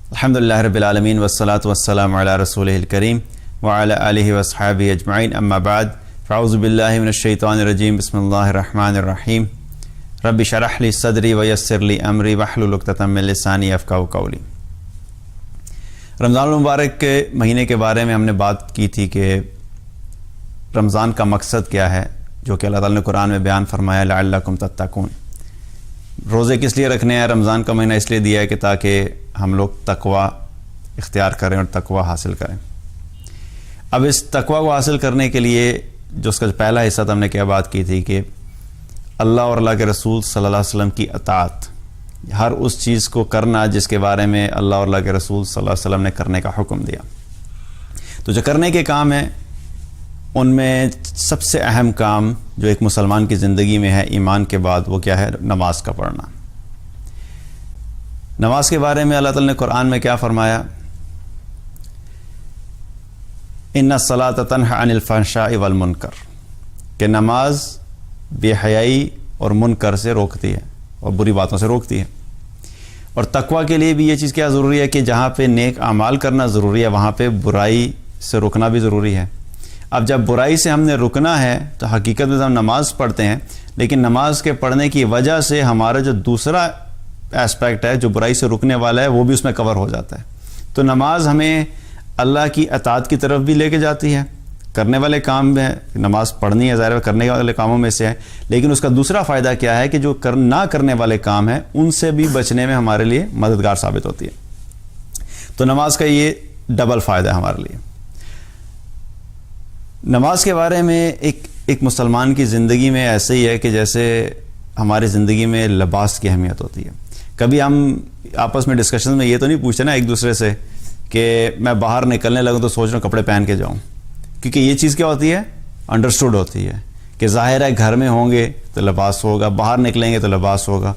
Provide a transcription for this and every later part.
الحمدللہ رب العالمین والصلاة والسلام علی رسولہ الکریم وعلی آلہ واصحابہ اجمعین اما بعد فاعوذ باللہ من الشیطان الرجیم بسم اللہ الرحمن الرحیم رب اشرح لی صدری ویسر لی امری واحلل عقدۃ من لسانی یفقہوا قولی۔ رمضان المبارک کے مہینے کے بارے میں ہم نے بات کی تھی کہ رمضان کا مقصد کیا ہے، جو کہ اللہ تعالیٰ نے قرآن میں بیان فرمایا لعلکم تتقون۔ روزے کس لیے رکھنے ہیں؟ رمضان کا مہینہ اس لیے دیا ہے کہ تاکہ ہم لوگ تقوی اختیار کریں اور تقوی حاصل کریں۔ اب اس تقوی کو حاصل کرنے کے لیے جو اس کا پہلا حصہ تھا، ہم نے کیا بات کی تھی کہ اللہ اور اللہ کے رسول صلی اللہ علیہ وسلم کی اطاعت، ہر اس چیز کو کرنا جس کے بارے میں اللہ اور اللہ کے رسول صلی اللہ علیہ وسلم نے کرنے کا حکم دیا۔ تو جو کرنے کے کام ہیں ان میں سب سے اہم کام جو ایک مسلمان کی زندگی میں ہے ایمان کے بعد، وہ کیا ہے؟ نماز کا پڑھنا۔ نماز کے بارے میں اللہ تعالیٰ نے قرآن میں کیا فرمایا؟ ان الصلاۃ تنہی عن الفحشاء والمنکر، کہ نماز بے حیائی اور منکر سے روکتی ہے اور بری باتوں سے روکتی ہے۔ اور تقوی کے لیے بھی یہ چیز کیا ضروری ہے کہ جہاں پہ نیک اعمال کرنا ضروری ہے وہاں پہ برائی سے رکنا بھی ضروری ہے۔ اب جب برائی سے ہم نے رکنا ہے تو حقیقت میں ہم نماز پڑھتے ہیں، لیکن نماز کے پڑھنے کی وجہ سے ہمارا جو دوسرا اسپیکٹ ہے جو برائی سے رکنے والا ہے وہ بھی اس میں کور ہو جاتا ہے۔ تو نماز ہمیں اللہ کی اطاعت کی طرف بھی لے کے جاتی ہے، کرنے والے کام میں نماز پڑھنی ہے، ظاہر ہے کرنے والے کاموں میں سے ہے، لیکن اس کا دوسرا فائدہ کیا ہے کہ جو نہ کرنے والے کام ہیں ان سے بھی بچنے میں ہمارے لیے مددگار ثابت ہوتی ہے۔ تو نماز کا یہ ڈبل فائدہ ہے ہمارے لیے۔ نماز کے بارے میں ایک مسلمان کی زندگی میں ایسے ہی ہے کہ جیسے ہماری زندگی میں لباس کی اہمیت ہوتی ہے۔ کبھی ہم آپس میں ڈسکشن میں یہ تو نہیں پوچھتے نا ایک دوسرے سے کہ میں باہر نکلنے لگوں تو سوچ رہا ہوں کپڑے پہن کے جاؤں، کیونکہ یہ چیز کیا ہوتی ہے؟ انڈرسٹوڈ ہوتی ہے کہ ظاہر ہے گھر میں ہوں گے تو لباس ہوگا، باہر نکلیں گے تو لباس ہوگا۔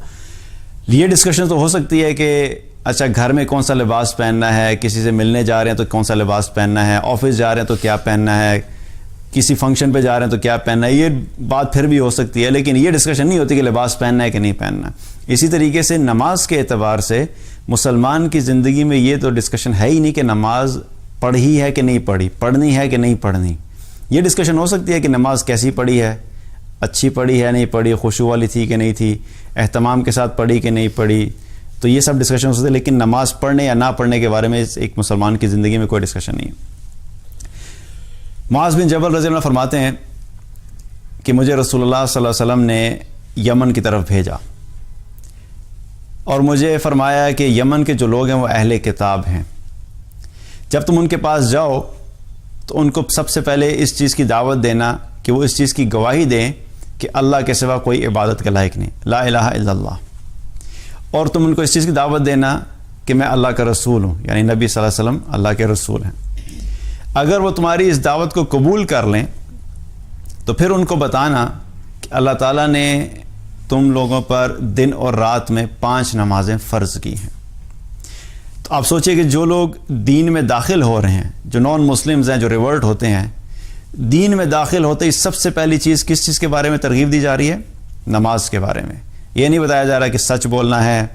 یہ ڈسکشن تو ہو سکتی ہے کہ اچھا گھر میں کون سا لباس پہننا ہے، کسی سے ملنے جا رہے ہیں تو کون سا لباس پہننا ہے، آفس جا رہے ہیں تو کیا پہننا ہے، کسی فنکشن پہ جا رہے ہیں تو کیا پہننا ہے، یہ بات پھر بھی ہو سکتی ہے، لیکن یہ ڈسکشن نہیں ہوتی کہ لباس پہننا ہے کہ نہیں پہننا ہے۔ اسی طریقے سے نماز کے اعتبار سے مسلمان کی زندگی میں یہ تو ڈسکشن ہے ہی نہیں کہ نماز پڑھی ہے کہ نہیں پڑھی، پڑھنی ہے کہ نہیں پڑھنی۔ یہ ڈسکشن ہو سکتی ہے کہ نماز کیسی پڑھی ہے، اچھی پڑھی ہے نہیں پڑھی، خشوع والی تھی کہ نہیں تھی، اہتمام کے ساتھ پڑھی کہ نہیں پڑھی، تو یہ سب ڈسکشن ہو سکتے ہیں، لیکن نماز پڑھنے یا نہ پڑھنے کے بارے میں ایک مسلمان کی زندگی میں کوئی ڈسکشن نہیں ہے۔ معاذ بن جبل رضی اللہ عنہ فرماتے ہیں کہ مجھے رسول اللہ صلی اللہ علیہ وسلم نے یمن کی طرف بھیجا اور مجھے فرمایا کہ یمن کے جو لوگ ہیں وہ اہل کتاب ہیں، جب تم ان کے پاس جاؤ تو ان کو سب سے پہلے اس چیز کی دعوت دینا کہ وہ اس چیز کی گواہی دیں کہ اللہ کے سوا کوئی عبادت کے لائق نہیں، لا الہ الا اللہ، اور تم ان کو اس چیز کی دعوت دینا کہ میں اللہ کا رسول ہوں، یعنی نبی صلی اللہ علیہ وسلم اللہ کے رسول ہیں۔ اگر وہ تمہاری اس دعوت کو قبول کر لیں تو پھر ان کو بتانا کہ اللہ تعالیٰ نے تم لوگوں پر دن اور رات میں 5 نمازیں فرض کی ہیں۔ تو آپ سوچئے کہ جو لوگ دین میں داخل ہو رہے ہیں، جو نان مسلمز ہیں، جو ریورٹ ہوتے ہیں، دین میں داخل ہوتے ہی سب سے پہلی چیز کس چیز کے بارے میں ترغیب دی جا رہی ہے؟ نماز کے بارے میں۔ یہ نہیں بتایا جا رہا کہ سچ بولنا ہے،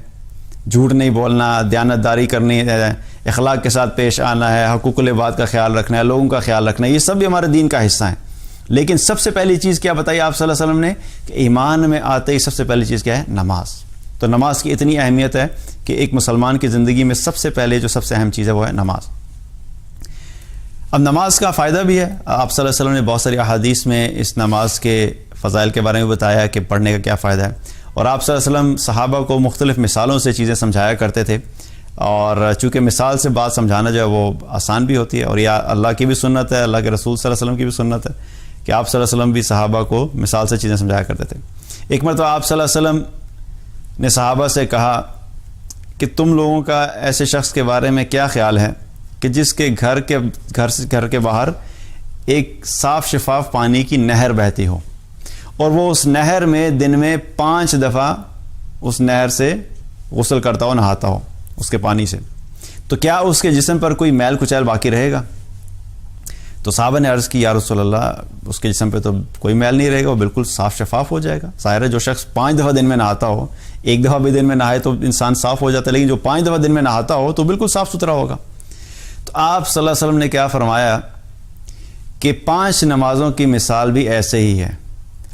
جھوٹ نہیں بولنا، دیانتداری کرنی ہے، اخلاق کے ساتھ پیش آنا ہے، حقوق العباد کا خیال رکھنا ہے، لوگوں کا خیال رکھنا ہے، یہ سب بھی ہمارے دین کا حصہ ہیں۔ لیکن سب سے پہلی چیز کیا بتائی آپ صلی اللہ علیہ وسلم نے کہ ایمان میں آتے ہی سب سے پہلی چیز کیا ہے؟ نماز۔ تو نماز کی اتنی اہمیت ہے کہ ایک مسلمان کی زندگی میں سب سے پہلے جو سب سے اہم چیز ہے وہ ہے نماز۔ اب نماز کا فائدہ بھی ہے، آپ صلی اللہ علیہ وسلم نے بہت ساری احادیث میں اس نماز کے فضائل کے بارے میں بتایا کہ پڑھنے کا کیا فائدہ ہے، اور آپ صلی اللہ علیہ وسلم صحابہ کو مختلف مثالوں سے چیزیں سمجھایا کرتے تھے، اور چونکہ مثال سے بات سمجھانا جو ہے وہ آسان بھی ہوتی ہے، اور یہ اللہ کی بھی سنت ہے، اللہ کے رسول صلی اللہ علیہ وسلم کی بھی سنت ہے کہ آپ صلی اللہ علیہ وسلم بھی صحابہ کو مثال سے چیزیں سمجھایا کرتے تھے۔ ایک مرتبہ آپ صلی اللہ علیہ وسلم نے صحابہ سے کہا کہ تم لوگوں کا ایسے شخص کے بارے میں کیا خیال ہے کہ جس کے گھر کے باہر ایک صاف شفاف پانی کی نہر بہتی ہو اور وہ اس نہر میں دن میں 5 دفعہ اس نہر سے غسل کرتا ہو، نہاتا ہو اس کے پانی سے، تو کیا اس کے جسم پر کوئی میل کچیل باقی رہے گا؟ تو صحابہ نے عرض کی یا رسول اللہ اس کے جسم پہ تو کوئی میل نہیں رہے گا، وہ بالکل صاف شفاف ہو جائے گا. ظاہر ہے جو شخص 5 دفعہ دن میں نہاتا ہو، ایک دفعہ بھی دن میں نہائے تو انسان صاف ہو جاتا ہے، لیکن جو 5 دفعہ دن میں نہاتا ہو تو بالکل صاف ستھرا ہوگا. تو آپ صلی اللہ علیہ وسلم نے کیا فرمایا کہ 5 نمازوں کی مثال بھی ایسے ہی ہے.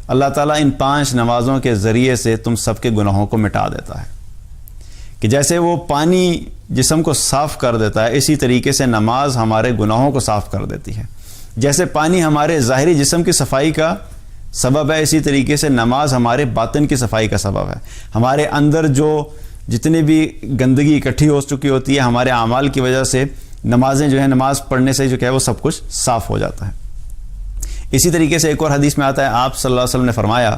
اللہ تعالیٰ ان 5 نمازوں کے ذریعے سے تم سب کے گناہوں کو مٹا دیتا ہے. کہ جیسے وہ پانی جسم کو صاف کر دیتا ہے، اسی طریقے سے نماز ہمارے گناہوں کو صاف کر دیتی ہے. جیسے پانی ہمارے ظاہری جسم کی صفائی کا سبب ہے، اسی طریقے سے نماز ہمارے باطن کی صفائی کا سبب ہے. ہمارے اندر جو جتنی بھی گندگی اکٹھی ہو چکی ہوتی ہے ہمارے اعمال کی وجہ سے، نمازیں جو ہیں، نماز پڑھنے سے جو کہ ہے وہ سب کچھ صاف ہو جاتا ہے. اسی طریقے سے ایک اور حدیث میں آتا ہے، آپ صلی اللہ علیہ وسلم نے فرمایا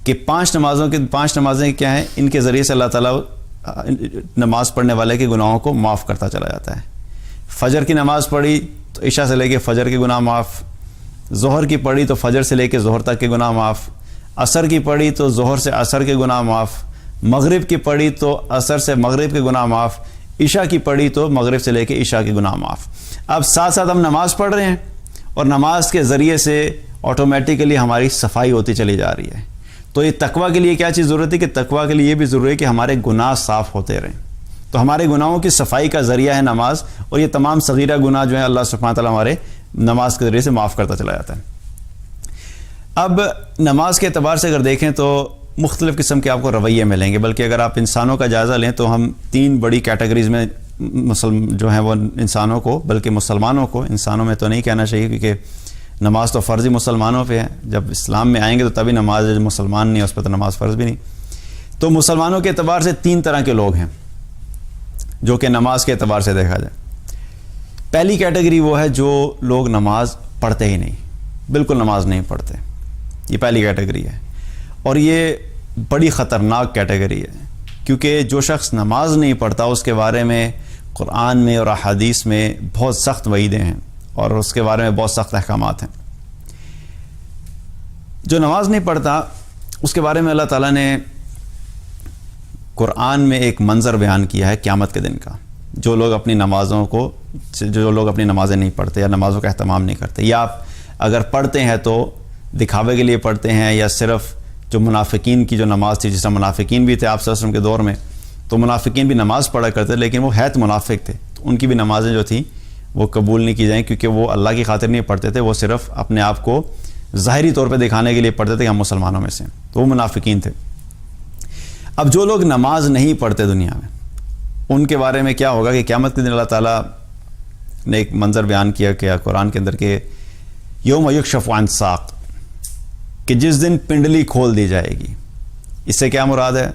کہ 5 نمازیں کیا ہیں، ان کے ذریعے سے اللہ تعالیٰ نماز پڑھنے والے کے گناہوں کو معاف کرتا چلا جاتا ہے. فجر کی نماز پڑھی تو عشاء سے لے کے فجر کے گناہ معاف، ظہر کی پڑھی تو فجر سے لے کے ظہر تک کے گناہ معاف، عصر کی پڑھی تو ظہر سے عصر کے گناہ معاف، مغرب کی پڑھی تو عصر سے مغرب کے گناہ معاف، عشاء کی پڑھی تو مغرب سے لے کے عشاء کے گناہ معاف. اب ساتھ ساتھ ہم نماز پڑھ رہے ہیں اور نماز کے ذریعے سے آٹومیٹیکلی ہماری صفائی ہوتی چلی جا رہی ہے. تو یہ تقویٰ کے لیے کیا چیز ضرورت ہے کہ تقویٰ کے لیے یہ بھی ضروری ہے کہ ہمارے گناہ صاف ہوتے رہیں. تو ہمارے گناہوں کی صفائی کا ذریعہ ہے نماز، اور یہ تمام صغیرہ گناہ جو ہیں اللہ سبحانہ تعالیٰ ہمارے نماز کے ذریعے سے معاف کرتا چلا جاتا ہے. اب نماز کے اعتبار سے اگر دیکھیں تو مختلف قسم کے آپ کو رویے ملیں گے، بلکہ اگر آپ انسانوں کا جائزہ لیں تو ہم 3 بڑی کیٹیگریز میں جو ہیں وہ انسانوں کو، بلکہ مسلمانوں کو، انسانوں میں تو نہیں کہنا چاہیے کیونکہ نماز تو فرض ہی مسلمانوں پہ ہے. جب اسلام میں آئیں گے تو تبھی نماز، جو مسلمان نہیں ہے اس پہ تو نماز فرض بھی نہیں. تو مسلمانوں کے اعتبار سے 3 طرح کے لوگ ہیں جو کہ نماز کے اعتبار سے دیکھا جائے. پہلی کیٹیگری وہ ہے جو لوگ نماز پڑھتے ہی نہیں، بالکل نماز نہیں پڑھتے. یہ پہلی کیٹیگری ہے، اور یہ بڑی خطرناک کیٹیگری ہے کیونکہ جو شخص نماز نہیں پڑھتا اس کے بارے میں قرآن میں اور احادیث میں بہت سخت وعیدیں ہیں اور اس کے بارے میں بہت سخت احکامات ہیں. جو نماز نہیں پڑھتا اس کے بارے میں اللہ تعالیٰ نے قرآن میں ایک منظر بیان کیا ہے قیامت کے دن کا. جو لوگ اپنی نمازیں نہیں پڑھتے یا نمازوں کا اہتمام نہیں کرتے، یا آپ اگر پڑھتے ہیں تو دکھاوے کے لیے پڑھتے ہیں، یا صرف جو منافقین کی جو نماز تھی، جس طرح منافقین بھی تھے آپ صلی اللہ علیہ وسلم کے دور میں، تو منافقین بھی نماز پڑھا کرتے لیکن وہ حیت منافق تھے، تو ان کی بھی نمازیں جو تھیں وہ قبول نہیں کی جائیں کیونکہ وہ اللہ کی خاطر نہیں پڑھتے تھے، وہ صرف اپنے آپ کو ظاہری طور پہ دکھانے کے لیے پڑھتے تھے کہ ہم مسلمانوں میں سے، تو وہ منافقین تھے. اب جو لوگ نماز نہیں پڑھتے دنیا میں، ان کے بارے میں کیا ہوگا کہ قیامت کے دن اللہ تعالیٰ نے ایک منظر بیان کیا قرآن کے اندر کہ یوم یکشف عن ساق، کہ جس دن پنڈلی کھول دی جائے گی. اس سے کیا مراد ہے؟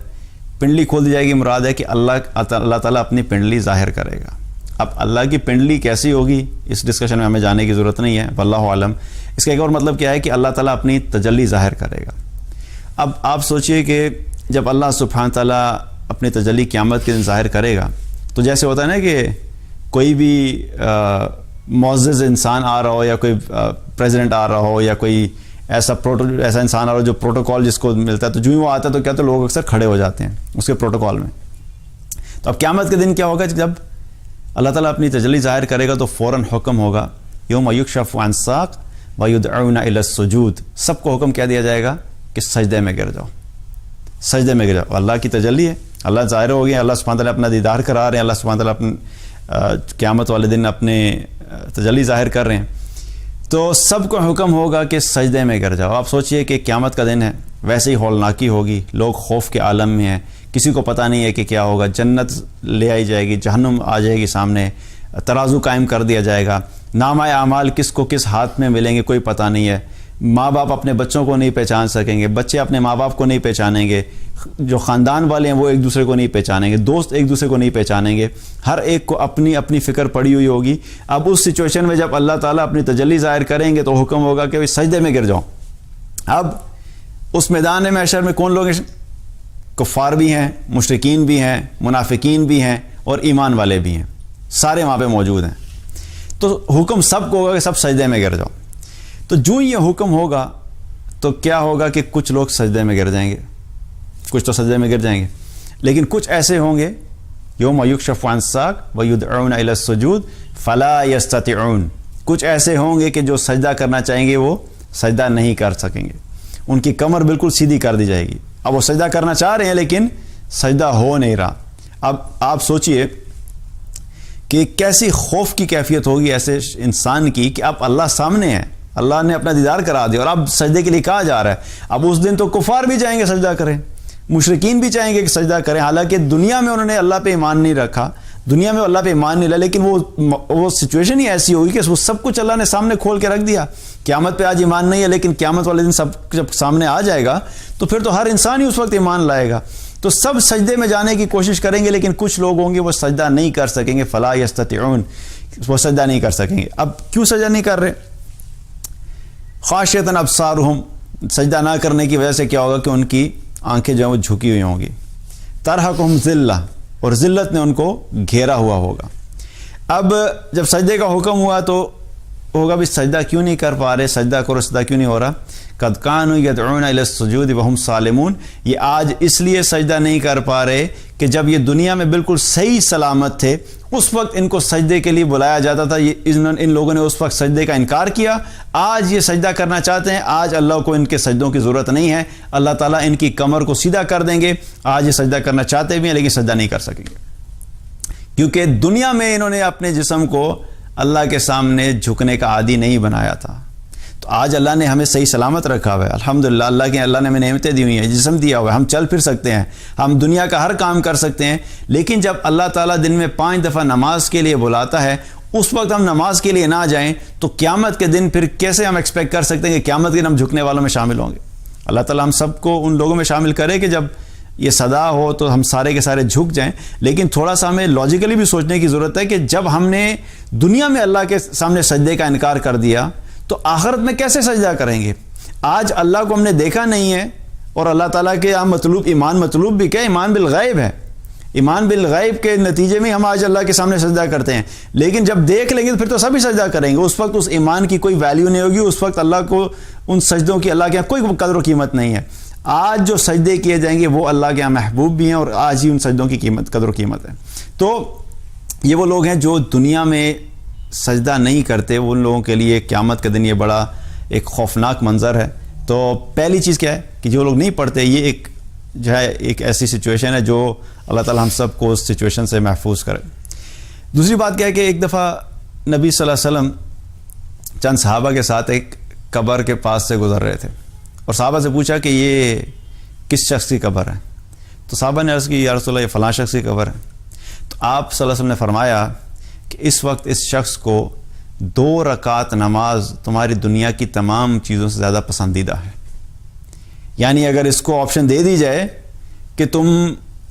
پنڈلی کھول دی جائے گی مراد ہے کہ اللہ تعالیٰ اپنی پنڈلی ظاہر کرے گا. اب اللہ کی پنڈلی کیسی ہوگی اس ڈسکشن میں ہمیں جانے کی ضرورت نہیں ہے، واللہ عالم. اس کا ایک اور مطلب کیا ہے کہ اللہ تعالیٰ اپنی تجلی ظاہر کرے گا. اب آپ سوچئے کہ جب اللہ سبحانہ تعالیٰ اپنی تجلی قیامت کے دن ظاہر کرے گا تو جیسے ہوتا ہے نا کہ کوئی بھی معزز انسان آ رہا ہو، یا کوئی پریزیڈنٹ آ رہا ہو، یا کوئی ایسا انسان آ رہا ہو جو پروٹوکول جس کو ملتا ہے، تو جو ہی وہ آتا ہے تو کیا تو لوگ اکثر کھڑے ہو جاتے ہیں اس کے پروٹوکول میں. تو اب قیامت کے دن کیا ہوگا؟ جب اللہ تعالیٰ اپنی تجلی ظاہر کرے گا تو فوراً حکم ہوگا یوم یکشف عن ساق ویدعون الی السجود. سب کو حکم کیا دیا جائے گا کہ سجدے میں گر جاؤ، سجدے میں گر جاؤ. اللہ کی تجلی ہے، اللہ ظاہر ہو گئے، اللہ سبحانہ تعالیٰ اپنا دیدار کرا رہے ہیں، اللہ سبحانہ تعالیٰ اپنے قیامت والے دن اپنے تجلی ظاہر کر رہے ہیں، تو سب کو حکم ہوگا کہ سجدے میں گر جاؤ. آپ سوچئے کہ قیامت کا دن ہے، ویسے ہی ہولناکی ہوگی، لوگ خوف کے عالم میں ہیں، کسی کو پتہ نہیں ہے کہ کیا ہوگا. جنت لے آئی جائے گی، جہنم آ جائے گی سامنے، ترازو قائم کر دیا جائے گا، نامہ اعمال کس کو کس ہاتھ میں ملیں گے کوئی پتہ نہیں ہے. ماں باپ اپنے بچوں کو نہیں پہچان سکیں گے، بچے اپنے ماں باپ کو نہیں پہچانیں گے، جو خاندان والے ہیں وہ ایک دوسرے کو نہیں پہچانیں گے، دوست ایک دوسرے کو نہیں پہچانیں گے، ہر ایک کو اپنی اپنی فکر پڑی ہوئی ہوگی. اب اس سچویشن میں جب اللہ تعالیٰ اپنی تجلی ظاہر کریں گے تو حکم ہوگا کہ سجدے میں گر جاؤ. اب اس میدان محشر میں کون لوگ ہیں؟ کفار بھی ہیں، مشرکین بھی ہیں، منافقین بھی ہیں، اور ایمان والے بھی ہیں، سارے وہاں پہ موجود ہیں. تو حکم سب کو ہوگا کہ سب سجدے میں گر جاؤ. تو جو یہ حکم ہوگا تو کیا ہوگا کہ کچھ لوگ سجدے میں گر جائیں گے، کچھ تو سجدے میں گر جائیں گے، لیکن کچھ ایسے ہوں گے یوم یکشف عن ساق ویدعون الی السجود فلا یستطیعون، کچھ ایسے ہوں گے کہ جو سجدہ کرنا چاہیں گے وہ سجدہ نہیں کر سکیں گے، ان کی کمر بالکل سیدھی کر دی جائے گی. اب وہ سجدہ کرنا چاہ رہے ہیں لیکن سجدہ ہو نہیں رہا. اب آپ سوچئے کہ کیسی خوف کی کیفیت ہوگی ایسے انسان کی کہ اب اللہ سامنے ہے، اللہ نے اپنا دیدار کرا دیا اور اب سجدے کے لیے کہا جا رہا ہے. اب اس دن تو کفار بھی چاہیں گے سجدہ کریں، مشرکین بھی چاہیں گے کہ سجدہ کریں، حالانکہ دنیا میں انہوں نے اللہ پہ ایمان نہیں رکھا، دنیا میں اللہ پہ ایمان نہیں لایا، لیکن وہ سچویشن ہی ایسی ہوگی کہ وہ سب کچھ اللہ نے سامنے کھول کے رکھ دیا. قیامت پہ آج ایمان نہیں ہے، لیکن قیامت والے دن سب جب سامنے آ جائے گا تو پھر تو ہر انسان ہی اس وقت ایمان لائے گا. تو سب سجدے میں جانے کی کوشش کریں گے لیکن کچھ لوگ ہوں گے وہ سجدہ نہیں کر سکیں گے. فلا یستطیعون، وہ سجدہ نہیں کر سکیں گے. اب کیوں سجدہ نہیں کر رہے؟ خاشعۃ ابصارہم، سجدہ نہ کرنے کی وجہ سے کیا ہوگا کہ ان کی آنکھیں جو ہیں وہ جھکی ہوئی ہوں گی. ترہقہم ذلہ، اور ذلت نے ان کو گھیرا ہوا ہوگا. اب جب سجدے کا حکم ہوا تو ہوگا بھی سجدہ کیوں نہیں کر پا رہے، سجدہ کرو، سجدہ کیوں نہیں ہو رہا؟ قد کانوا یدعون الی السجود وہم سالمون، یہ آج اس لیے سجدہ نہیں کر پا رہے کہ جب یہ دنیا میں بالکل صحیح سلامت تھے اس وقت ان کو سجدے کے لیے بلایا جاتا تھا، ان لوگوں نے اس وقت سجدے کا انکار کیا. آج یہ سجدہ کرنا چاہتے ہیں، آج اللہ کو ان کے سجدوں کی ضرورت نہیں ہے، اللہ تعالیٰ ان کی کمر کو سیدھا کر دیں گے. آج یہ سجدہ کرنا چاہتے بھی ہیں لیکن سجدہ نہیں کر سکیں گے، کیونکہ دنیا میں انہوں نے اپنے جسم کو اللہ کے سامنے جھکنے کا عادی نہیں بنایا تھا. تو آج اللہ نے ہمیں صحیح سلامت رکھا ہوا ہے، الحمدللہ. اللہ نے ہمیں نعمتیں دی ہوئی ہیں، جسم دیا ہوا ہے، ہم چل پھر سکتے ہیں، ہم دنیا کا ہر کام کر سکتے ہیں. لیکن جب اللہ تعالیٰ دن میں 5 دفعہ نماز کے لیے بلاتا ہے اس وقت ہم نماز کے لیے نہ جائیں تو قیامت کے دن پھر کیسے ہم ایکسپیکٹ کر سکتے ہیں کہ قیامت کے دن ہم جھکنے والوں میں شامل ہوں گے؟ اللہ تعالیٰ ہم سب کو ان لوگوں میں شامل کرے کہ جب یہ صدا ہو تو ہم سارے کے سارے جھک جائیں. لیکن تھوڑا سا ہمیں لاجیکلی بھی سوچنے کی ضرورت ہے کہ جب ہم نے دنیا میں اللہ کے سامنے سجدے کا انکار کر دیا تو آخرت میں کیسے سجدہ کریں گے؟ آج اللہ کو ہم نے دیکھا نہیں ہے اور اللہ تعالیٰ کے یہاں مطلوب ایمان مطلوب بھی کیا؟ ایمان بالغیب ہے. ایمان بالغیب کے نتیجے میں ہم آج اللہ کے سامنے سجدہ کرتے ہیں، لیکن جب دیکھ لیں گے تو پھر تو سبھی سجدہ کریں گے. اس وقت اس ایمان کی کوئی ویلیو نہیں ہوگی، اس وقت اللہ کو ان سجدوں کی اللہ کے یہاں کوئی قدر و قیمت نہیں ہے. آج جو سجدے کیے جائیں گے وہ اللہ کے یہاں محبوب بھی ہیں اور آج ہی ان سجدوں کی قدر و قیمت ہے. تو یہ وہ لوگ ہیں جو دنیا میں سجدہ نہیں کرتے، ان لوگوں کے لیے قیامت کے دن یہ بڑا ایک خوفناک منظر ہے. تو پہلی چیز کیا ہے کہ جو لوگ نہیں پڑھتے، یہ ایک جو ہے ایک ایسی سچویشن ہے جو اللہ تعالیٰ ہم سب کو اس سچویشن سے محفوظ کرے. دوسری بات کیا ہے کہ ایک دفعہ نبی صلی اللہ علیہ وسلم چند صحابہ کے ساتھ ایک قبر کے پاس سے گزر رہے تھے اور صحابہ سے پوچھا کہ یہ کس شخص کی قبر ہے؟ تو صحابہ نے عرض کی یا رسول اللہ یہ فلاں شخص کی قبر ہے. تو آپ صلی اللہ علیہ وسلم نے فرمایا کہ اس وقت اس شخص کو 2 رکعت نماز تمہاری دنیا کی تمام چیزوں سے زیادہ پسندیدہ ہے. یعنی اگر اس کو آپشن دے دی جائے کہ تم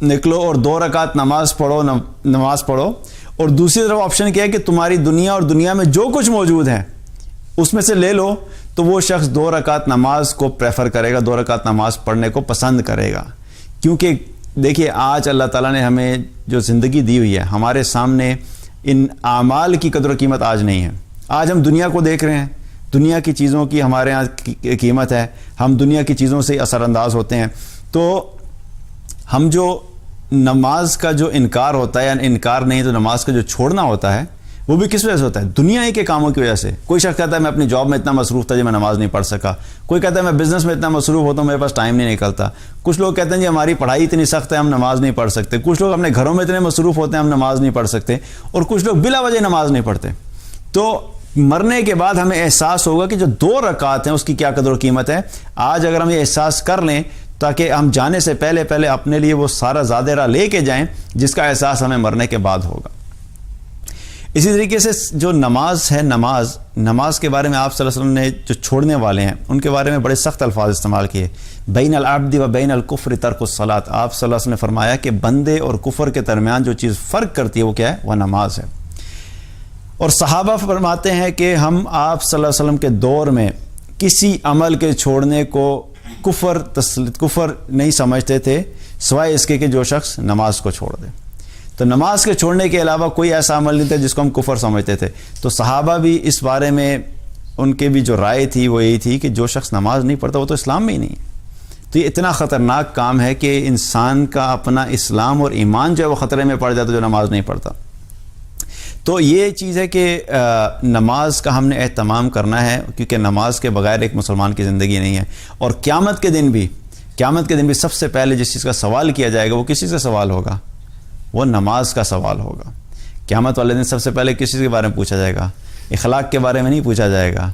نکلو اور 2 رکعت نماز پڑھو اور دوسری طرف آپشن کیا ہے کہ تمہاری دنیا اور دنیا میں جو کچھ موجود ہے اس میں سے لے لو، تو وہ شخص 2 رکعت نماز کو پریفر کرے گا، 2 رکعت نماز پڑھنے کو پسند کرے گا. کیونکہ دیکھیے آج اللہ تعالیٰ نے ہمیں جو زندگی دی ہوئی ہے، ہمارے سامنے ان اعمال کی قدر و قیمت آج نہیں ہے. آج ہم دنیا کو دیکھ رہے ہیں، دنیا کی چیزوں کی ہمارے ہاں قیمت ہے، ہم دنیا کی چیزوں سے اثر انداز ہوتے ہیں. تو ہم جو نماز کا جو انکار ہوتا ہے، یا انکار نہیں تو نماز کا جو چھوڑنا ہوتا ہے، وہ بھی کس وجہ سے ہوتا ہے؟ دنیا ہی کے کاموں کی وجہ سے. کوئی شخص کہتا ہے میں اپنی جاب میں اتنا مصروف تھا جو میں نماز نہیں پڑھ سکا. کوئی کہتا ہے میں بزنس میں اتنا مصروف ہوتا ہوں میرے پاس ٹائم نہیں نکلتا. کچھ لوگ کہتے ہیں جی ہماری پڑھائی اتنی سخت ہے ہم نماز نہیں پڑھ سکتے. کچھ لوگ اپنے گھروں میں اتنے مصروف ہوتے ہیں ہم نماز نہیں پڑھ سکتے. اور کچھ لوگ بلا وجہ نماز نہیں پڑھتے. تو مرنے کے بعد ہمیں احساس ہوگا کہ جو 2 رکعت ہیں اس کی کیا قدر و قیمت ہے. آج اگر ہم یہ احساس کر لیں تاکہ ہم جانے سے پہلے اپنے لیے وہ سارا زیادہ راہ لے کے جائیں جس کا احساس ہمیں مرنے کے بعد ہوگا. اسی طریقے سے جو نماز ہے، نماز کے بارے میں آپ صلی اللہ علیہ وسلم نے جو چھوڑنے والے ہیں ان کے بارے میں بڑے سخت الفاظ استعمال کیے. بین العبد و بین الکفر ترک الصلاۃ. آپ صلی اللہ علیہ وسلم نے فرمایا کہ بندے اور کفر کے درمیان جو چیز فرق کرتی ہے وہ کیا ہے؟ وہ نماز ہے. اور صحابہ فرماتے ہیں کہ ہم آپ صلی اللہ علیہ وسلم کے دور میں کسی عمل کے چھوڑنے کو کفر نہیں سمجھتے تھے سوائے اس کے کہ جو شخص نماز کو چھوڑ دے. تو نماز کے چھوڑنے کے علاوہ کوئی ایسا عمل نہیں تھا جس کو ہم کفر سمجھتے تھے. تو صحابہ بھی اس بارے میں ان کے بھی جو رائے تھی وہ یہی تھی کہ جو شخص نماز نہیں پڑھتا وہ تو اسلام میں ہی نہیں ہے. تو یہ اتنا خطرناک کام ہے کہ انسان کا اپنا اسلام اور ایمان جو ہے وہ خطرے میں پڑ جاتا ہے جو نماز نہیں پڑھتا. تو یہ چیز ہے کہ نماز کا ہم نے اہتمام کرنا ہے، کیونکہ نماز کے بغیر ایک مسلمان کی زندگی نہیں ہے. اور قیامت کے دن بھی سب سے پہلے جس چیز کا سوال کیا جائے گا وہ کس چیز کا سوال ہوگا؟ وہ نماز کا سوال ہوگا. قیامت والے دن سب سے پہلے کس چیز کے بارے میں پوچھا جائے گا؟ اخلاق کے بارے میں نہیں پوچھا جائے گا،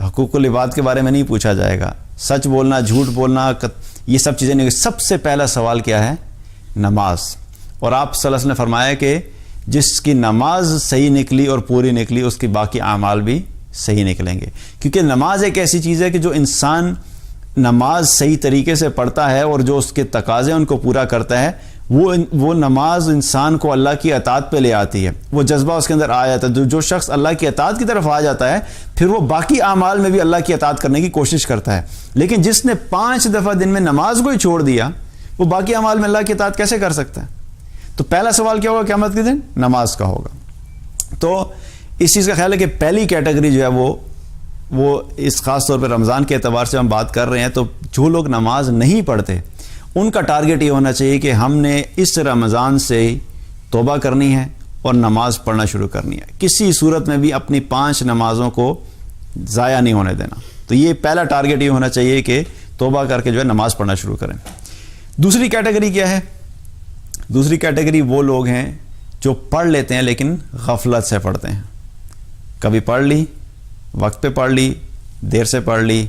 حقوق العباد کے بارے میں نہیں پوچھا جائے گا، سچ بولنا، جھوٹ بولنا، یہ سب چیزیں نہیں. سب سے پہلا سوال کیا ہے؟ نماز. اور آپ صلی اللہ علیہ وسلم نے فرمایا کہ جس کی نماز صحیح نکلی اور پوری نکلی اس کی باقی اعمال بھی صحیح نکلیں گے. کیونکہ نماز ایک ایسی چیز ہے کہ جو انسان نماز صحیح طریقے سے پڑھتا ہے اور جو اس کے تقاضے ان کو پورا کرتا ہے، وہ نماز انسان کو اللہ کی اطاعت پہ لے آتی ہے. وہ جذبہ اس کے اندر آ جاتا ہے. جو شخص اللہ کی اطاعت کی طرف آ جاتا ہے پھر وہ باقی اعمال میں بھی اللہ کی اطاعت کرنے کی کوشش کرتا ہے. لیکن جس نے 5 دفعہ دن میں نماز کو ہی چھوڑ دیا وہ باقی اعمال میں اللہ کی اطاعت کیسے کر سکتا ہے؟ تو پہلا سوال کیا ہوگا قیامت کے دن؟ نماز کا ہوگا. تو اس چیز کا خیال ہے کہ پہلی کیٹیگری جو ہے وہ اس خاص طور پہ رمضان کے اعتبار سے ہم بات کر رہے ہیں، تو جو لوگ نماز نہیں پڑھتے ان کا ٹارگٹ یہ ہونا چاہیے کہ ہم نے اس رمضان سے توبہ کرنی ہے اور نماز پڑھنا شروع کرنی ہے. کسی صورت میں بھی اپنی 5 نمازوں کو ضائع نہیں ہونے دینا. تو یہ پہلا ٹارگٹ یہ ہونا چاہیے کہ توبہ کر کے جو ہے نماز پڑھنا شروع کریں. دوسری کیٹیگری کیا ہے؟ دوسری کیٹیگری وہ لوگ ہیں جو پڑھ لیتے ہیں لیکن غفلت سے پڑھتے ہیں. کبھی پڑھ لی، وقت پہ پڑھ لی، دیر سے پڑھ لی،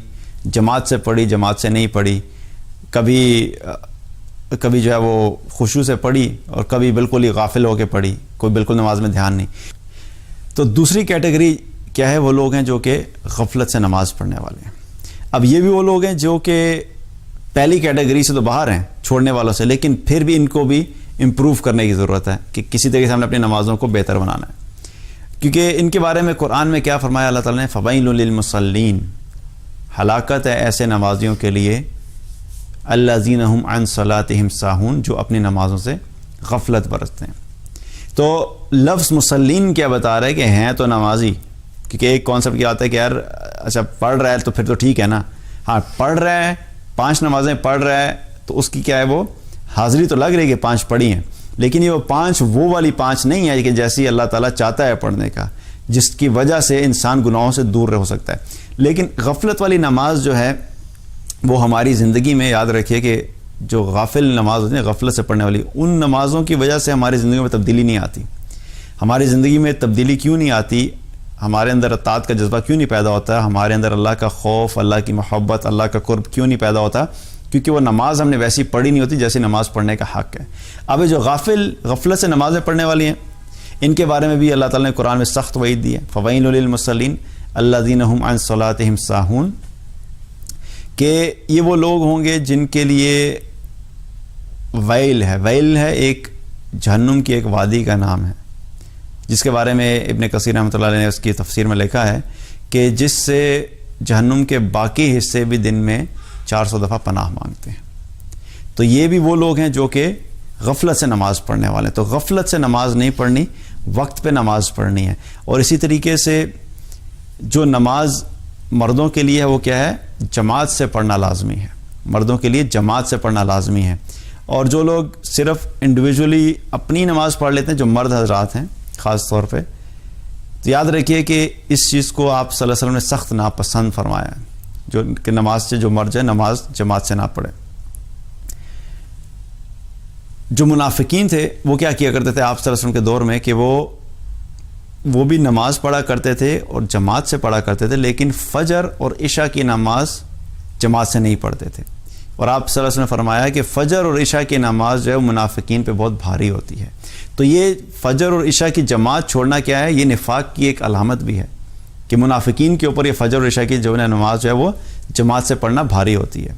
جماعت سے پڑھی، جماعت سے نہیں پڑھی، کبھی جو ہے وہ خشوع سے پڑھی اور کبھی بالکل ہی غافل ہو کے پڑھی، کوئی بالکل نماز میں دھیان نہیں. تو دوسری کیٹیگری کیا ہے؟ وہ لوگ ہیں جو کہ غفلت سے نماز پڑھنے والے ہیں. اب یہ بھی وہ لوگ ہیں جو کہ پہلی کیٹیگری سے تو باہر ہیں چھوڑنے والوں سے، لیکن پھر بھی ان کو بھی امپروو کرنے کی ضرورت ہے کہ کسی طریقے سے ہم نے اپنی نمازوں کو بہتر بنانا ہے. کیونکہ ان کے بارے میں قرآن میں کیا فرمایا اللہ تعالیٰ نے؟ فَوَيْلٌ لِّلْمُصَلِّينَ، ہلاکت ہے ایسے نمازیوں کے لیے، الَّذِينَ هُمْ عَنْ صَلَاتِهِمْ سَاهُونَ، جو اپنی نمازوں سے غفلت برتتے ہیں. تو لفظ مسلین کیا بتا رہا ہے کہ ہیں تو نمازی. کیونکہ ایک کانسیپٹ کیا آتا ہے کہ یار اچھا پڑھ رہا ہے تو پھر تو ٹھیک ہے نا، ہاں پڑھ رہا ہے 5 نمازیں پڑھ رہا ہے تو اس کی کیا ہے، وہ حاضری تو لگ رہی ہے کہ 5 پڑھی ہیں، لیکن یہ وہ 5 وہ والی 5 نہیں ہے کہ جیسی اللہ تعالیٰ چاہتا ہے پڑھنے کا، جس کی وجہ سے انسان گناہوں سے دور رہ سکتا ہے. لیکن غفلت والی نماز جو ہے وہ ہماری زندگی میں، یاد رکھیے کہ جو غافل نماز ہوتی ہے غفلت سے پڑھنے والی، ان نمازوں کی وجہ سے ہماری زندگی میں تبدیلی نہیں آتی. ہماری زندگی میں تبدیلی کیوں نہیں آتی؟ ہمارے اندر اطاعت کا جذبہ کیوں نہیں پیدا ہوتا؟ ہمارے اندر اللہ کا خوف، اللہ کی محبت، اللہ کا قرب کیوں نہیں پیدا ہوتا؟ کیونکہ وہ نماز ہم نے ویسی پڑھی نہیں ہوتی جیسی نماز پڑھنے کا حق ہے. اب جو غفلت سے نمازیں پڑھنے والی ہیں ان کے بارے میں بھی اللہ تعالیٰ نے قرآن میں سخت وعید دی ہے. فَوَيْلٌ لِّلْمُصَلِّينَ الَّذِينَ هُمْ عَنْ صَلَاتِهِمْ سَاهُونَ، کہ یہ وہ لوگ ہوں گے جن کے لیے ویل ہے. ویل ہے ایک جہنم کی ایک وادی کا نام ہے، جس کے بارے میں ابن کثیر رحمۃ اللہ علیہ نے اس کی تفسیر میں لکھا ہے کہ جس سے جہنم کے باقی حصے بھی دن میں 400 دفعہ پناہ مانگتے ہیں. تو یہ بھی وہ لوگ ہیں جو کہ غفلت سے نماز پڑھنے والے ہیں. تو غفلت سے نماز نہیں پڑھنی، وقت پہ نماز پڑھنی ہے. اور اسی طریقے سے جو نماز مردوں کے لیے ہے وہ کیا ہے؟ جماعت سے پڑھنا لازمی ہے. مردوں کے لیے جماعت سے پڑھنا لازمی ہے. اور جو لوگ صرف انڈیویجولی اپنی نماز پڑھ لیتے ہیں، جو مرد حضرات ہیں خاص طور پہ، تو یاد رکھیے کہ اس چیز کو آپ صلی اللہ علیہ وسلم نے سخت ناپسند فرمایا ہے، جو کہ نماز سے جو مرد ہے نماز جماعت سے نہ پڑھے. جو منافقین تھے وہ کیا کیا کرتے تھے آپ صلی اللہ علیہ وسلم کے دور میں کہ وہ بھی نماز پڑھا کرتے تھے اور جماعت سے پڑھا کرتے تھے، لیکن فجر اور عشاء کی نماز جماعت سے نہیں پڑھتے تھے. اور آپ صلی اللہ علیہ وسلم نے فرمایا کہ فجر اور عشاء کی نماز جو ہے وہ منافقین پہ بہت بھاری ہوتی ہے. تو یہ فجر اور عشاء کی جماعت چھوڑنا کیا ہے؟ یہ نفاق کی ایک علامت بھی ہے کہ منافقین کے اوپر یہ فجر اور عشاء کی جو نماز جو ہے وہ جماعت سے پڑھنا بھاری ہوتی ہے.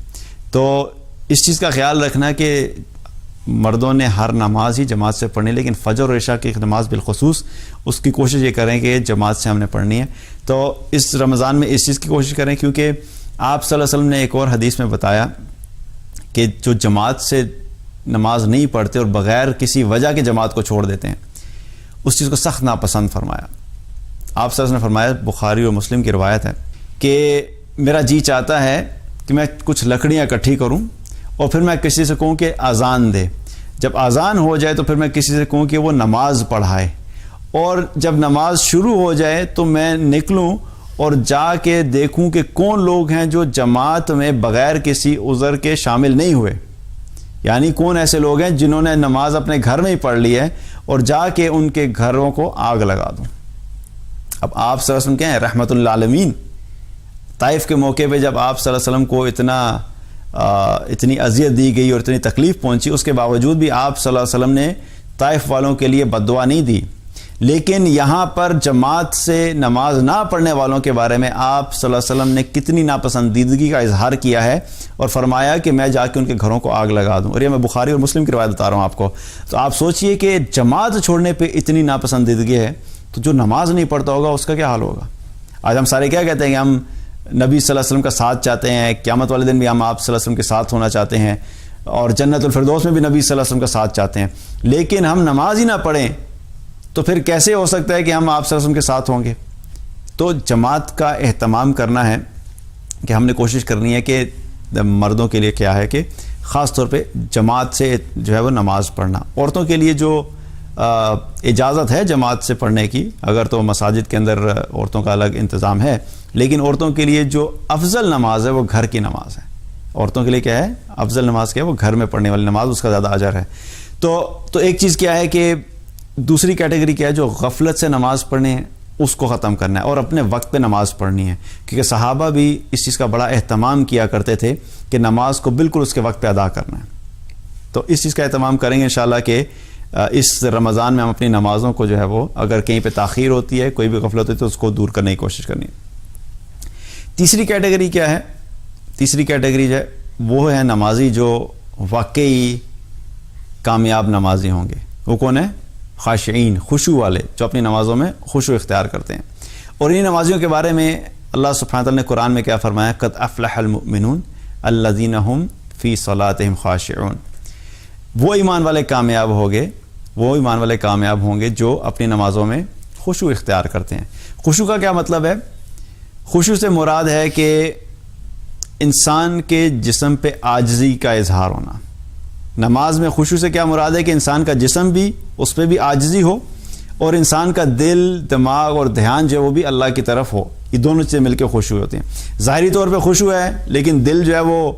تو اس چیز کا خیال رکھنا کہ مردوں نے ہر نماز ہی جماعت سے پڑھنی، لیکن فجر اور عشاء کی نماز بالخصوص اس کی کوشش یہ کریں کہ جماعت سے ہم نے پڑھنی ہے. تو اس رمضان میں اس چیز کی کوشش کریں، کیونکہ آپ صلی اللہ علیہ وسلم نے ایک اور حدیث میں بتایا کہ جو جماعت سے نماز نہیں پڑھتے اور بغیر کسی وجہ کے جماعت کو چھوڑ دیتے ہیں، اس چیز کو سخت ناپسند فرمایا. آپ صلی اللہ علیہ وسلم نے فرمایا، بخاری اور مسلم کی روایت ہے کہ میرا جی چاہتا ہے کہ میں کچھ لکڑیاں اکٹھی کروں اور پھر میں کسی سے کہوں کہ اذان دے. جب اذان ہو جائے تو پھر میں کسی سے کہوں کہ وہ نماز پڑھائے، اور جب نماز شروع ہو جائے تو میں نکلوں اور جا کے دیکھوں کہ کون لوگ ہیں جو جماعت میں بغیر کسی عذر کے شامل نہیں ہوئے، یعنی کون ایسے لوگ ہیں جنہوں نے نماز اپنے گھر میں ہی پڑھ لی ہے، اور جا کے ان کے گھروں کو آگ لگا دوں۔ اب آپ صلی اللہ علیہ وسلم کیا ہیں؟ رحمت للعالمین۔ طائف کے موقع پہ جب آپ صلی اللہ علیہ وسلم کو اتنی اذیت دی گئی اور اتنی تکلیف پہنچی، اس کے باوجود بھی آپ صلی اللہ علیہ وسلم نے طائف والوں کے لیے بد دعا نہیں دی، لیکن یہاں پر جماعت سے نماز نہ پڑھنے والوں کے بارے میں آپ صلی اللہ علیہ وسلم نے کتنی ناپسندیدگی کا اظہار کیا ہے، اور فرمایا کہ میں جا کے ان کے گھروں کو آگ لگا دوں۔ اور یہ میں بخاری اور مسلم کی روایت بتا رہا ہوں آپ کو۔ تو آپ سوچئے کہ جماعت چھوڑنے پہ اتنی ناپسندیدگی ہے، تو جو نماز نہیں پڑھتا ہوگا اس کا کیا حال ہوگا؟ آج ہم سارے کیا کہتے ہیں کہ ہم نبی صلی اللہ علیہ وسلم کا ساتھ چاہتے ہیں، قیامت والے دن بھی ہم آپ صلی اللہ علیہ وسلم کے ساتھ ہونا چاہتے ہیں، اور جنت الفردوس میں بھی نبی صلی اللہ علیہ وسلم کا ساتھ چاہتے ہیں، لیکن ہم نماز ہی نہ پڑھیں تو پھر کیسے ہو سکتا ہے کہ ہم آپ صلی اللہ علیہ وسلم کے ساتھ ہوں گے؟ تو جماعت کا اہتمام کرنا ہے کہ ہم نے کوشش کرنی ہے کہ مردوں کے لیے کیا ہے کہ خاص طور پہ جماعت سے جو ہے وہ نماز پڑھنا۔ عورتوں کے لیے جو اجازت ہے جماعت سے پڑھنے کی، اگر تو مساجد کے اندر عورتوں کا الگ انتظام ہے، لیکن عورتوں کے لیے جو افضل نماز ہے وہ گھر کی نماز ہے۔ عورتوں کے لیے کیا ہے؟ افضل نماز کیا ہے؟ وہ گھر میں پڑھنے والی نماز، اس کا زیادہ اجر ہے۔ تو ایک چیز کیا ہے کہ دوسری کیٹیگری کیا ہے؟ جو غفلت سے نماز پڑھنے ہے اس کو ختم کرنا ہے اور اپنے وقت پہ نماز پڑھنی ہے، کیونکہ صحابہ بھی اس چیز کا بڑا اہتمام کیا کرتے تھے کہ نماز کو بالکل اس کے وقت پہ ادا کرنا ہے۔ تو اس چیز کا اہتمام کریں گے انشاءاللہ کہ اس رمضان میں ہم اپنی نمازوں کو جو ہے وہ اگر کہیں پہ تاخیر ہوتی ہے، کوئی بھی غفلت ہوتی ہے، تو اس کو دور کرنے کی کوشش کرنی ہے۔ تیسری کیٹیگری کیا ہے؟ تیسری کیٹیگری جو ہے وہ ہے نمازی جو واقعی کامیاب نمازی ہوں گے۔ وہ کون ہے؟ خاشعین، خشوع والے، جو اپنی نمازوں میں خشوع اختیار کرتے ہیں۔ اور انہی نمازیوں کے بارے میں اللہ سبحانہ تعالیٰ نے قرآن میں کیا فرمایا؟ قد افلح المؤمنون الذین هم فی صلاتهم خاشعون۔ وہ ایمان والے کامیاب ہوں گے جو اپنی نمازوں میں خشوع اختیار کرتے ہیں۔ خشوع کا کیا مطلب ہے؟ خشوع سے مراد ہے کہ انسان کے جسم پہ عاجزی کا اظہار ہونا۔ نماز میں خشوع سے کیا مراد ہے؟ کہ انسان کا جسم بھی، اس پہ بھی عاجزی ہو، اور انسان کا دل، دماغ اور دھیان جو ہے وہ بھی اللہ کی طرف ہو۔ یہ دونوں چیزیں مل کے خشوع ہوتے ہیں۔ ظاہری طور پہ خشوع ہے، لیکن دل جو ہے وہ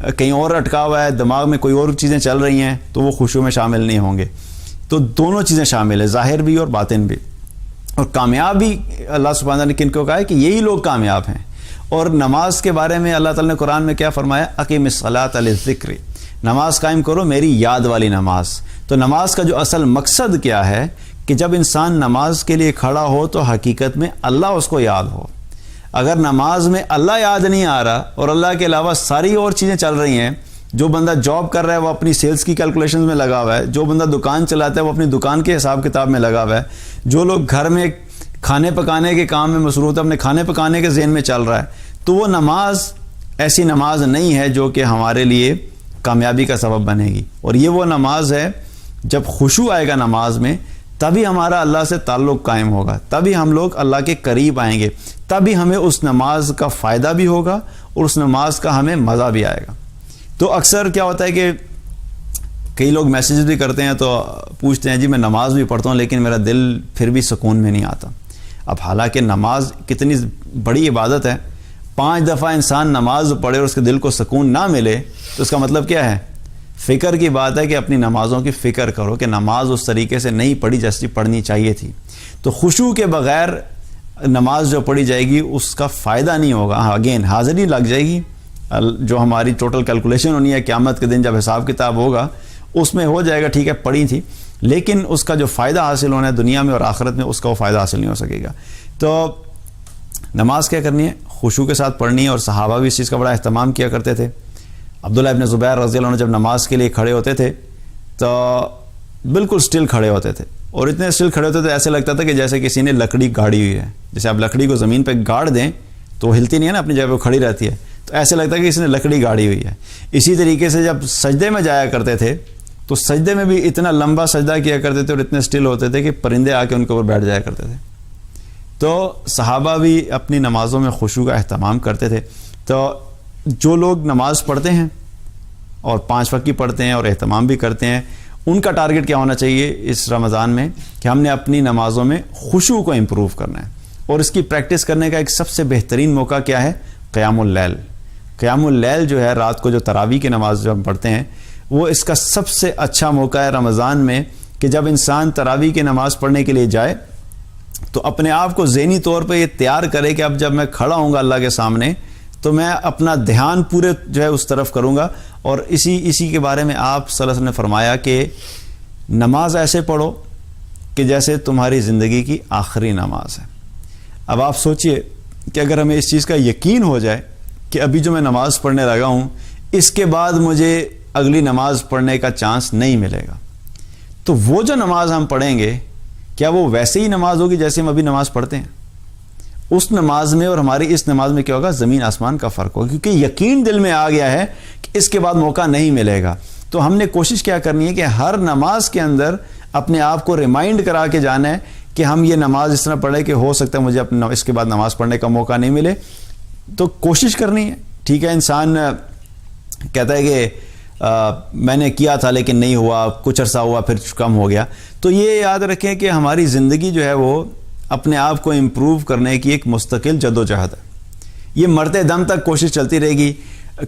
کہیں اور اٹکا ہوا ہے، دماغ میں کوئی اور چیزیں چل رہی ہیں، تو وہ خشوع میں شامل نہیں ہوں گے۔ تو دونوں چیزیں شامل ہیں، ظاہر بھی اور باطن بھی۔ اور کامیاب بھی اللہ سبحانہ نے کن کو کہا ہے کہ یہی لوگ کامیاب ہیں۔ اور نماز کے بارے میں اللہ تعالیٰ نے قرآن میں کیا فرمایا؟ اقیم الصلاۃ للذکر، نماز قائم کرو میری یاد والی نماز۔ تو نماز کا جو اصل مقصد کیا ہے کہ جب انسان نماز کے لیے کھڑا ہو تو حقیقت میں اللہ اس کو یاد ہو۔ اگر نماز میں اللہ یاد نہیں آ رہا اور اللہ کے علاوہ ساری اور چیزیں چل رہی ہیں، جو بندہ جاب کر رہا ہے وہ اپنی سیلز کی کیلکولیشنز میں لگا ہوا ہے، جو بندہ دکان چلاتا ہے وہ اپنی دکان کے حساب کتاب میں لگا ہوا ہے، جو لوگ گھر میں کھانے پکانے کے کام میں مصروف ہے، اپنے کھانے پکانے کے ذہن میں چل رہا ہے، تو وہ نماز ایسی نماز نہیں ہے جو کہ ہمارے لیے کامیابی کا سبب بنے گی۔ اور یہ وہ نماز ہے جب خشوع آئے گا نماز میں، تبھی ہمارا اللہ سے تعلق قائم ہوگا، تبھی ہم لوگ اللہ کے قریب آئیں گے، تبھی ہمیں اس نماز کا فائدہ بھی ہوگا اور اس نماز کا ہمیں مزہ بھی آئے گا۔ تو اکثر کیا ہوتا ہے کہ کئی لوگ میسیجز بھی کرتے ہیں تو پوچھتے ہیں جی میں نماز بھی پڑھتا ہوں لیکن میرا دل پھر بھی سکون میں نہیں آتا۔ اب حالانکہ نماز کتنی بڑی عبادت ہے، 5 دفعہ انسان نماز پڑھے اور اس کے دل کو سکون نہ ملے تو اس کا مطلب کیا ہے؟ فکر کی بات ہے کہ اپنی نمازوں کی فکر کرو کہ نماز اس طریقے سے نہیں پڑھی جیسی پڑھنی چاہیے تھی۔ تو خشوع کے بغیر نماز جو پڑھی جائے گی اس کا فائدہ نہیں ہوگا۔ اگین حاضری لگ جائے گی، جو ہماری ٹوٹل کیلکولیشن ہونی ہے قیامت کے دن جب حساب کتاب ہوگا اس میں ہو جائے گا ٹھیک ہے پڑھی تھی، لیکن اس کا جو فائدہ حاصل ہونا ہے دنیا میں اور آخرت میں اس کا وہ فائدہ حاصل نہیں ہو سکے گا۔ تو نماز کیا کرنی ہے؟ خشوع کے ساتھ پڑھنی ہے، اور صحابہ بھی اس چیز کا بڑا اہتمام کیا کرتے تھے۔ عبداللہ ابن زبیر رضی اللہ عنہ جب نماز کے لیے کھڑے ہوتے تھے تو بالکل سٹل کھڑے ہوتے تھے، اور اتنے سٹل کھڑے ہوتے تھے ایسے لگتا تھا کہ جیسے کسی نے لکڑی گاڑی ہوئی ہے۔ جیسے آپ لکڑی کو زمین پہ گاڑ دیں تو وہ ہلتی نہیں ہے نا، اپنی جگہ پہ کھڑی رہتی ہے، تو ایسے لگتا ہے کہ کسی نے لکڑی گاڑی ہوئی ہے۔ اسی طریقے سے جب سجدے میں جایا کرتے تھے تو سجدے میں بھی اتنا لمبا سجدہ کیا کرتے تھے اور اتنے سٹل ہوتے تھے کہ پرندے آ کے ان کے اوپر بیٹھ جایا کرتے تھے۔ تو صحابہ بھی اپنی نمازوں میں خشوع کا اہتمام کرتے تھے۔ تو جو لوگ نماز پڑھتے ہیں اور 5 وقت کی پڑھتے ہیں اور اہتمام بھی کرتے ہیں ان کا ٹارگٹ کیا ہونا چاہیے اس رمضان میں کہ ہم نے اپنی نمازوں میں خشوع کو امپروو کرنا ہے، اور اس کی پریکٹس کرنے کا ایک سب سے بہترین موقع کیا ہے؟ قیام اللیل۔ قیام اللیل جو ہے، رات کو جو تراویح کی نماز جو ہم پڑھتے ہیں، وہ اس کا سب سے اچھا موقع ہے رمضان میں کہ جب انسان تراویح کی نماز پڑھنے کے لیے جائے تو اپنے آپ کو ذہنی طور پہ یہ تیار کرے کہ اب جب میں کھڑا ہوں گا اللہ کے سامنے تو میں اپنا دھیان پورے جو ہے اس طرف کروں گا، اور اسی کے بارے میں آپ صلی اللہ علیہ وسلم نے فرمایا کہ نماز ایسے پڑھو کہ جیسے تمہاری زندگی کی آخری نماز ہے۔ اب آپ سوچئے کہ اگر ہمیں اس چیز کا یقین ہو جائے کہ ابھی جو میں نماز پڑھنے لگا ہوں اس کے بعد مجھے اگلی نماز پڑھنے کا چانس نہیں ملے گا، تو وہ جو نماز ہم پڑھیں گے کیا وہ ویسے ہی نماز ہوگی جیسے ہم ابھی نماز پڑھتے ہیں؟ اس نماز میں اور ہماری اس نماز میں کیا ہوگا؟ زمین آسمان کا فرق ہوگا، کیونکہ یقین دل میں آ گیا ہے کہ اس کے بعد موقع نہیں ملے گا۔ تو ہم نے کوشش کیا کرنی ہے کہ ہر نماز کے اندر اپنے آپ کو ریمائنڈ کرا کے جانا ہے کہ ہم یہ نماز اس طرح پڑھیں کہ ہو سکتا ہے مجھے اس کے بعد نماز پڑھنے کا موقع نہیں ملے، تو کوشش کرنی ہے۔ ٹھیک ہے، انسان کہتا ہے کہ میں نے کیا تھا لیکن نہیں ہوا، کچھ عرصہ ہوا پھر کم ہو گیا، تو یہ یاد رکھیں کہ ہماری زندگی جو ہے وہ اپنے آپ کو امپروو کرنے کی ایک مستقل جدوجہد ہے۔ یہ مرتے دم تک کوشش چلتی رہے گی۔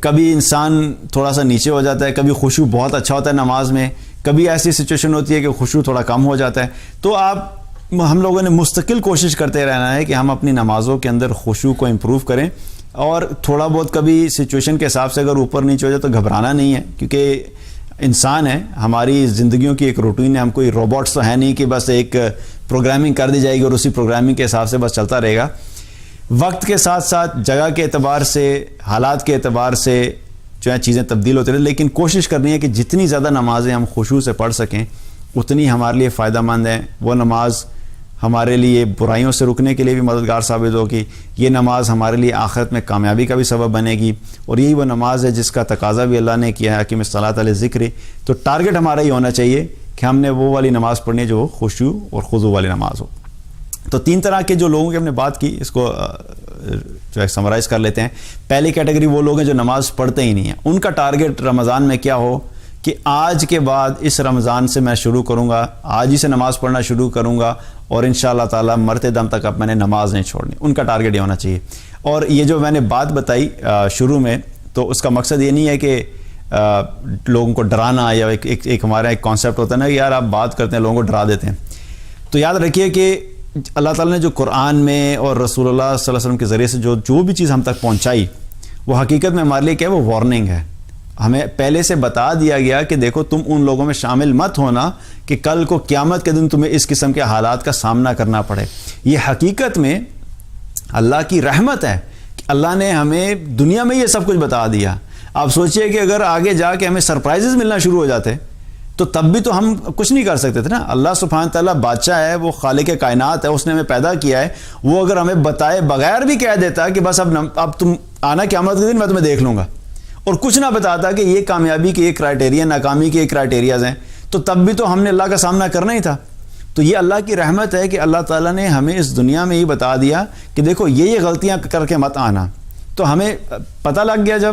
کبھی انسان تھوڑا سا نیچے ہو جاتا ہے، کبھی خشوع بہت اچھا ہوتا ہے نماز میں، کبھی ایسی سچویشن ہوتی ہے کہ خشوع تھوڑا کم ہو جاتا ہے۔ تو ہم لوگوں نے مستقل کوشش کرتے رہنا ہے کہ ہم اپنی نمازوں کے اندر خشوع کو امپروو کریں، اور تھوڑا بہت کبھی سچویشن کے حساب سے اگر اوپر نیچے ہو جائے تو گھبرانا نہیں ہے، کیونکہ انسان ہے، ہماری زندگیوں کی ایک روٹین ہے، ہم کوئی روبوٹس تو ہے نہیں کہ بس ایک پروگرامنگ کر دی جائے گی اور اسی پروگرامنگ کے حساب سے بس چلتا رہے گا۔ وقت کے ساتھ ساتھ جگہ کے اعتبار سے، حالات کے اعتبار سے جو ہے چیزیں تبدیل ہوتی رہے، لیکن کوشش کرنی ہے کہ جتنی زیادہ نمازیں ہم خشوع سے پڑھ سکیں اتنی ہمارے لیے فائدہ مند ہیں۔ وہ نماز ہمارے لیے برائیوں سے رکنے کے لیے بھی مددگار ثابت ہوگی، یہ نماز ہمارے لیے آخرت میں کامیابی کا بھی سبب بنے گی، اور یہی وہ نماز ہے جس کا تقاضا بھی اللہ نے کیا ہے، اقیم الصلاۃ علی ذکر۔ تو ٹارگٹ ہمارا یہ ہونا چاہیے کہ ہم نے وہ والی نماز پڑھنی ہے جو خشوع اور خضوع والی نماز ہو۔ تو 3 طرح کے جو لوگوں کی ہم نے بات کی، اس کو جو ہے سمرائز کر لیتے ہیں۔ پہلی کیٹیگری وہ لوگ ہیں جو نماز پڑھتے ہی نہیں ہیں، ان کا ٹارگٹ رمضان میں کیا ہو کہ آج کے بعد اس رمضان سے میں شروع کروں گا، آج ہی سے نماز پڑھنا شروع کروں گا، اور انشاءاللہ تعالی مرتے دم تک اب میں نے نماز نہیں چھوڑنی۔ ان کا ٹارگٹ یہ ہونا چاہیے۔ اور یہ جو میں نے بات بتائی شروع میں، تو اس کا مقصد یہ نہیں ہے کہ لوگوں کو ڈرانا، یا ایک ہمارا ایک کانسیپٹ ہوتا ہے نا کہ یار آپ بات کرتے ہیں لوگوں کو ڈرا دیتے ہیں۔ تو یاد رکھیے کہ اللہ تعالیٰ نے جو قرآن میں اور رسول اللہ صلی اللہ علیہ وسلم کے ذریعے سے جو بھی چیز ہم تک پہنچائی، وہ حقیقت میں ہمارے لیے کیا ہے؟ وہ وارننگ ہے۔ ہمیں پہلے سے بتا دیا گیا کہ دیکھو تم ان لوگوں میں شامل مت ہونا کہ کل کو قیامت کے دن تمہیں اس قسم کے حالات کا سامنا کرنا پڑے۔ یہ حقیقت میں اللہ کی رحمت ہے کہ اللہ نے ہمیں دنیا میں یہ سب کچھ بتا دیا۔ آپ سوچئے کہ اگر آگے جا کے ہمیں سرپرائزز ملنا شروع ہو جاتے تو تب بھی تو ہم کچھ نہیں کر سکتے تھے نا۔ اللہ سبحانہ تعالیٰ بادشاہ ہے، وہ خالق کائنات ہے، اس نے ہمیں پیدا کیا ہے، وہ اگر ہمیں بتائے بغیر بھی کہہ دیتا کہ بس اب تم آنا قیامت کے دن میں تمہیں دیکھ لوں گا، اور کچھ نہ بتاتا کہ یہ کامیابی کے ایک کرائٹیریا، ناکامی کے ایک کرائٹیریاز ہیں، تو تب بھی تو ہم نے اللہ کا سامنا کرنا ہی تھا۔ تو یہ اللہ کی رحمت ہے کہ اللہ تعالیٰ نے ہمیں اس دنیا میں یہ بتا دیا کہ دیکھو یہ غلطیاں کر کے مت آنا۔ تو ہمیں پتہ لگ گیا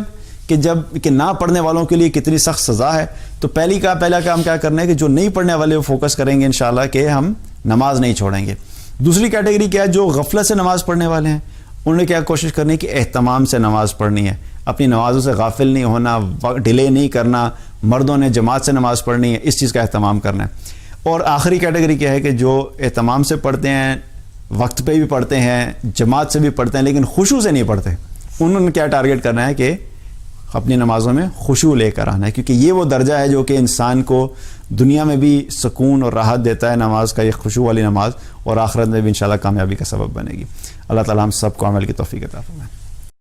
کہ نہ پڑھنے والوں کے لیے کتنی سخت سزا ہے۔ تو پہلا کام کیا کرنا ہے کہ جو نہیں پڑھنے والے وہ فوکس کریں گے انشاءاللہ کہ ہم نماز نہیں چھوڑیں گے۔ دوسری کیٹیگری کیا ہے؟ جو غفلت سے نماز پڑھنے والے ہیں، انہوں نے کیا کوشش کرنی ہے کہ اہتمام سے نماز پڑھنی ہے، اپنی نمازوں سے غافل نہیں ہونا، ڈیلے نہیں کرنا، مردوں نے جماعت سے نماز پڑھنی ہے، اس چیز کا اہتمام کرنا ہے۔ اور آخری کیٹیگری کیا ہے کہ جو اہتمام سے پڑھتے ہیں، وقت پہ بھی پڑھتے ہیں، جماعت سے بھی پڑھتے ہیں، لیکن خشوع سے نہیں پڑھتے۔ انہوں نے کیا ٹارگٹ کرنا ہے کہ اپنی نمازوں میں خشوع لے کر آنا ہے، کیونکہ یہ وہ درجہ ہے جو کہ انسان کو دنیا میں بھی سکون اور راحت دیتا ہے، نماز کا یہ خشوع والی نماز، اور آخرت میں بھی انشاءاللہ کامیابی کا سبب بنے گی۔ اللہ تعالیٰ ہم سب کو عمل کی توفیق عطا فرمائے۔